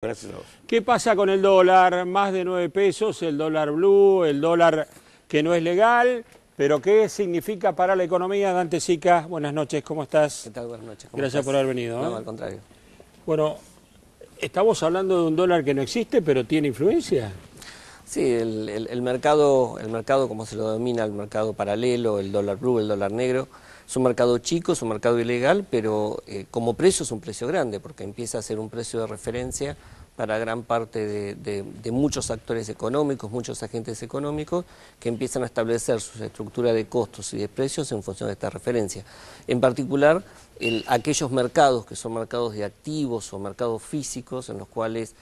Gracias a vos. ¿Qué pasa con el dólar? Más de 9 pesos, el dólar blue, el dólar que no es legal, pero ¿qué significa para la economía? Dante Sica, buenas noches, ¿cómo estás? ¿Qué tal? Buenas noches. ¿Cómo Gracias estás? por haber venido. No, al contrario. Bueno, estamos hablando de un dólar que no existe, pero tiene influencia. Sí, el mercado, como se lo denomina, el mercado paralelo, el dólar blue, el dólar negro, es un mercado chico, es un mercado ilegal, pero como precio es un precio grande, porque empieza a ser un precio de referencia para gran parte de muchos actores económicos, muchos agentes económicos, que empiezan a establecer su estructura de costos y de precios en función de esta referencia. En particular, aquellos mercados que son mercados de activos o mercados físicos, en los cuales,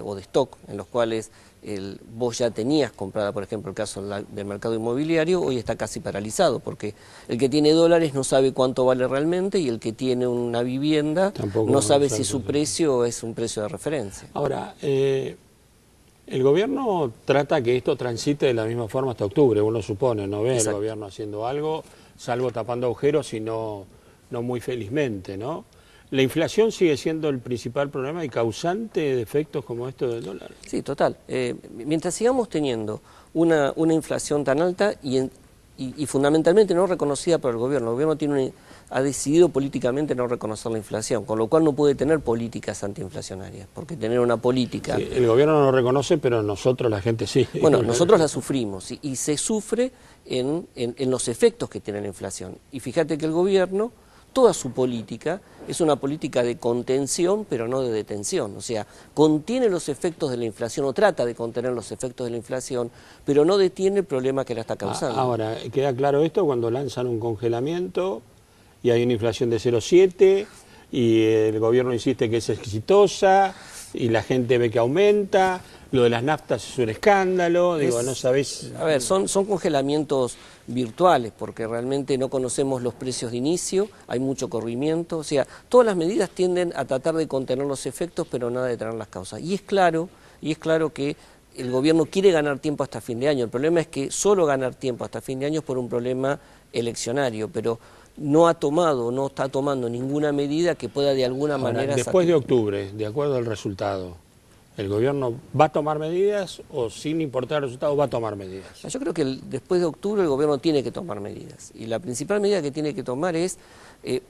o de stock, en los cuales vos ya tenías comprada, por ejemplo, el caso del mercado inmobiliario, hoy está casi paralizado, porque el que tiene dólares no sabe cuánto vale realmente y el que tiene una vivienda Tampoco no sabe si su precio es un precio de referencia. Ahora, el gobierno trata que esto transite de la misma forma hasta octubre, uno supone, no ve el gobierno haciendo algo, salvo tapando agujeros y no muy felizmente, ¿no? ¿La inflación sigue siendo el principal problema y causante de efectos como esto del dólar? Sí, total. Mientras sigamos teniendo una inflación tan alta y fundamentalmente no reconocida por el gobierno ha decidido políticamente no reconocer la inflación, con lo cual no puede tener políticas antiinflacionarias, porque tener una política... Sí, el gobierno no lo reconoce, pero nosotros, la gente sí. Bueno, nosotros la sufrimos y se sufre en los efectos que tiene la inflación. Y fíjate que el gobierno, toda su política es una política de contención, pero no de detención. O sea, contiene los efectos de la inflación o trata de contener los efectos de la inflación, pero no detiene el problema que la está causando. Ahora, queda claro esto cuando lanzan un congelamiento y hay una inflación de 0,7 y el gobierno insiste que es exitosa y la gente ve que aumenta. Lo de las naftas es un escándalo, digo, no sabés... A ver, son congelamientos virtuales, porque realmente no conocemos los precios de inicio, hay mucho corrimiento, o sea, todas las medidas tienden a tratar de contener los efectos, pero nada de tener las causas. Y es claro que el gobierno quiere ganar tiempo hasta fin de año. El problema es que solo ganar tiempo hasta fin de año es por un problema eleccionario, pero no está tomando ninguna medida que pueda de alguna manera... Después de octubre, de acuerdo al resultado, ¿el gobierno va a tomar medidas o sin importar el resultado va a tomar medidas? Yo creo que después de octubre el gobierno tiene que tomar medidas. Y la principal medida que tiene que tomar es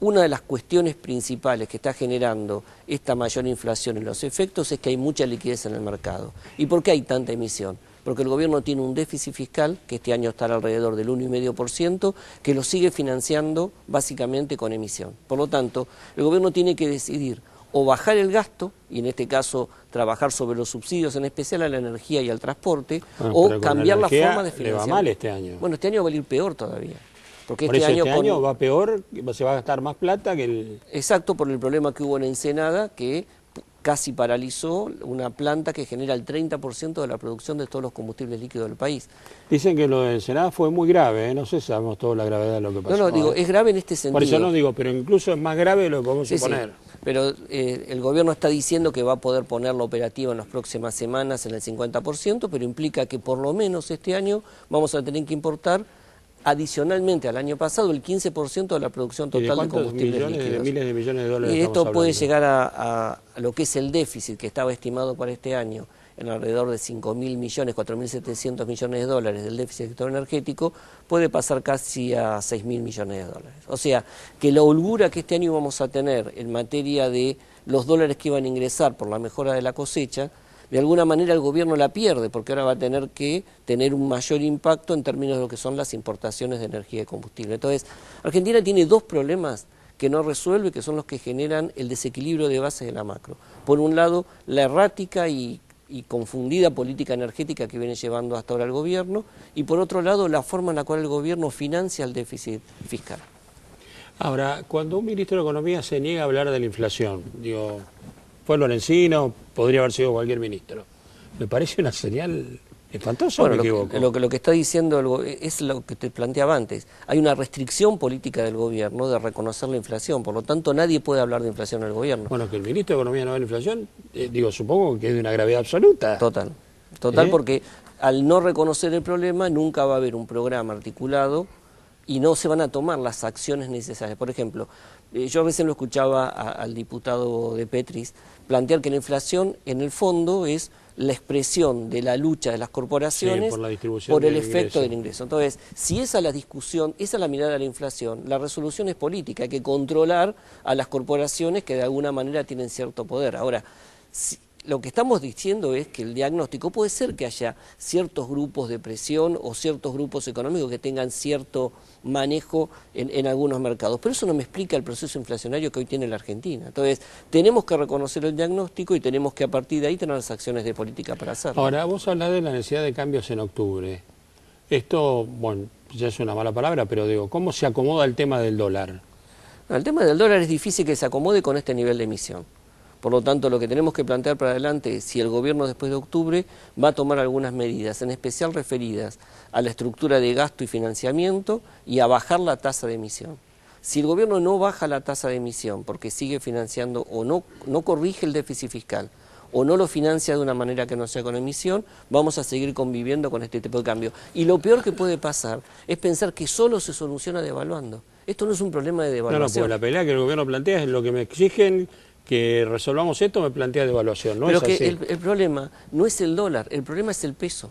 una de las cuestiones principales que está generando esta mayor inflación y los efectos es que hay mucha liquidez en el mercado. ¿Y por qué hay tanta emisión? Porque el gobierno tiene un déficit fiscal, que este año estará alrededor del 1,5%, que lo sigue financiando básicamente con emisión. Por lo tanto, el gobierno tiene que decidir o bajar el gasto, y en este caso trabajar sobre los subsidios, en especial a la energía y al transporte, o cambiar la forma de financiación. Le va mal este año. Bueno, este año va a ir peor todavía. Porque por eso este año va peor, se va a gastar más plata que el... Exacto, por el problema que hubo en Ensenada, que casi paralizó una planta que genera el 30% de la producción de todos los combustibles líquidos del país. Dicen que lo de Ensenada fue muy grave, no sé si sabemos toda la gravedad de lo que pasó. No, digo, es grave en este sentido. Por eso no digo, pero incluso es más grave de lo que podemos suponer. Sí. Pero el gobierno está diciendo que va a poder ponerla operativa en las próximas semanas en el 50%, pero implica que por lo menos este año vamos a tener que importar adicionalmente al año pasado el 15% de la producción total de combustibles líquidos. Miles de millones de dólares y esto puede llegar a lo que es el déficit que estaba estimado para este año en alrededor de 5.000 millones, 4.700 millones de dólares del déficit del sector energético, puede pasar casi a 6.000 millones de dólares. O sea, que la holgura que este año vamos a tener en materia de los dólares que iban a ingresar por la mejora de la cosecha, de alguna manera el gobierno la pierde, porque ahora va a tener que tener un mayor impacto en términos de lo que son las importaciones de energía y combustible. Entonces, Argentina tiene dos problemas que no resuelve, que son los que generan el desequilibrio de bases de la macro. Por un lado, la errática y confundida política energética que viene llevando hasta ahora el gobierno, y por otro lado, la forma en la cual el gobierno financia el déficit fiscal. Ahora, cuando un ministro de Economía se niega a hablar de la inflación, digo, fue Lorenzino, podría haber sido cualquier ministro, me parece una señal espantosa. Bueno, ¿o me equivoco? Lo que está diciendo es lo que te planteaba antes. Hay una restricción política del gobierno de reconocer la inflación, por lo tanto nadie puede hablar de inflación en el gobierno. Bueno, que el ministro de Economía no ve la inflación, digo, supongo que es de una gravedad absoluta. Total, porque al no reconocer el problema nunca va a haber un programa articulado y no se van a tomar las acciones necesarias. Por ejemplo, yo recién lo escuchaba al diputado de Petris plantear que la inflación en el fondo es la expresión de la lucha de las corporaciones por el efecto del ingreso. Entonces, si esa es la discusión, esa es la mirada de la inflación, la resolución es política, hay que controlar a las corporaciones que de alguna manera tienen cierto poder. Ahora, lo que estamos diciendo es que el diagnóstico puede ser que haya ciertos grupos de presión o ciertos grupos económicos que tengan cierto manejo en algunos mercados, pero eso no me explica el proceso inflacionario que hoy tiene la Argentina. Entonces, tenemos que reconocer el diagnóstico y tenemos que a partir de ahí tener las acciones de política para hacerlo. Ahora, vos hablás de la necesidad de cambios en octubre. Esto, bueno, ya es una mala palabra, pero digo, ¿cómo se acomoda el tema del dólar? El tema del dólar es difícil que se acomode con este nivel de emisión. Por lo tanto, lo que tenemos que plantear para adelante es si el gobierno después de octubre va a tomar algunas medidas, en especial referidas a la estructura de gasto y financiamiento y a bajar la tasa de emisión. Si el gobierno no baja la tasa de emisión porque sigue financiando o no corrige el déficit fiscal o no lo financia de una manera que no sea con emisión, vamos a seguir conviviendo con este tipo de cambio. Y lo peor que puede pasar es pensar que solo se soluciona devaluando. Esto no es un problema de devaluación. No, porque la pelea que el gobierno plantea es lo que me exigen que resolvamos esto, me plantea devaluación, ¿no? Pero es que así. El problema no es el dólar, el problema es el peso.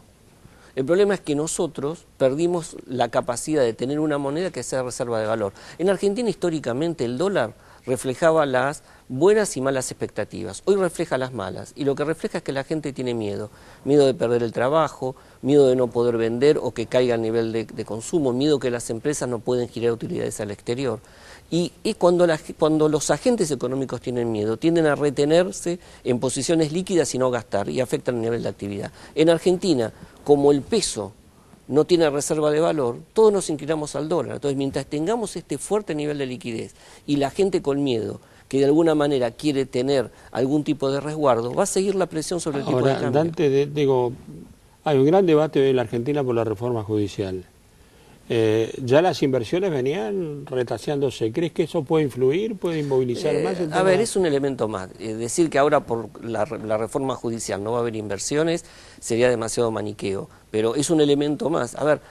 El problema es que nosotros perdimos la capacidad de tener una moneda que sea reserva de valor. En Argentina históricamente el dólar reflejaba las buenas y malas expectativas. Hoy refleja las malas y lo que refleja es que la gente tiene miedo. Miedo de perder el trabajo, miedo de no poder vender o que caiga el nivel de consumo, miedo que las empresas no pueden girar utilidades al exterior. Y cuando los agentes económicos tienen miedo, tienden a retenerse en posiciones líquidas y no gastar y afectan el nivel de actividad. En Argentina, como el peso no tiene reserva de valor, todos nos inclinamos al dólar. Entonces, mientras tengamos este fuerte nivel de liquidez y la gente con miedo, que de alguna manera quiere tener algún tipo de resguardo, va a seguir la presión sobre el tipo de cambio. Dante, digo, hay un gran debate hoy en la Argentina por la reforma judicial. Ya las inversiones venían retaseándose. ¿Crees que eso puede influir, puede inmovilizar más? A ver, es un elemento más. Decir que ahora por la reforma judicial no va a haber inversiones sería demasiado maniqueo, pero es un elemento más. A ver,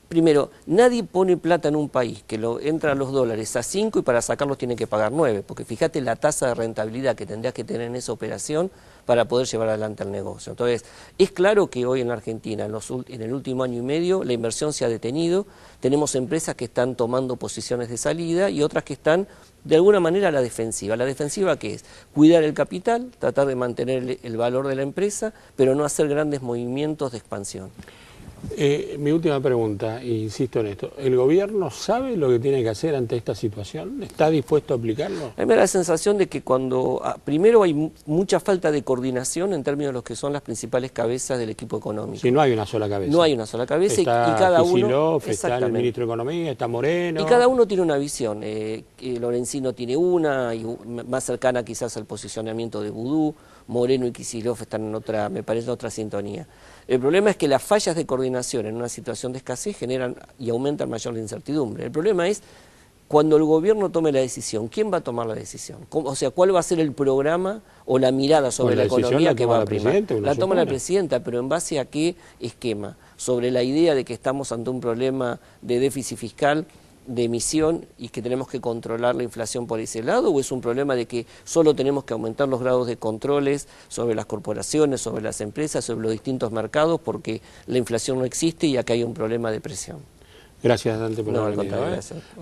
primero, nadie pone plata en un país que entra a los dólares a 5 y para sacarlos tiene que pagar 9, porque fíjate la tasa de rentabilidad que tendrías que tener en esa operación para poder llevar adelante el negocio. Entonces, es claro que hoy en la Argentina, en el último año y medio, la inversión se ha detenido, tenemos empresas que están tomando posiciones de salida y otras que están de alguna manera a la defensiva. ¿La defensiva qué es? Cuidar el capital, tratar de mantener el valor de la empresa, pero no hacer grandes movimientos de expansión. Mi última pregunta, e insisto en esto, ¿el gobierno sabe lo que tiene que hacer ante esta situación? ¿Está dispuesto a aplicarlo? A mí me da la sensación de que primero hay mucha falta de coordinación en términos de los que son las principales cabezas del equipo económico. Si no hay una sola cabeza. No hay una sola cabeza está y cada Kicillof, uno... está el ministro de Economía, está Moreno... Y cada uno tiene una visión. Lorenzino tiene una, y más cercana quizás al posicionamiento de Vudú. Moreno y Kicillof están en otra, me parece, en otra sintonía. El problema es que las fallas de coordinación en una situación de escasez generan y aumentan mayor incertidumbre. El problema es cuando el gobierno tome la decisión, ¿quién va a tomar la decisión? O sea, ¿cuál va a ser el programa o la mirada sobre la economía que va a primar? La toma la presidenta, pero ¿en base a qué esquema? Sobre la idea de que estamos ante un problema de déficit fiscal, de emisión y que tenemos que controlar la inflación por ese lado, o es un problema de que solo tenemos que aumentar los grados de controles sobre las corporaciones, sobre las empresas, sobre los distintos mercados porque la inflación no existe y acá hay un problema de presión? Gracias, Dante, por haber venido. Gracias.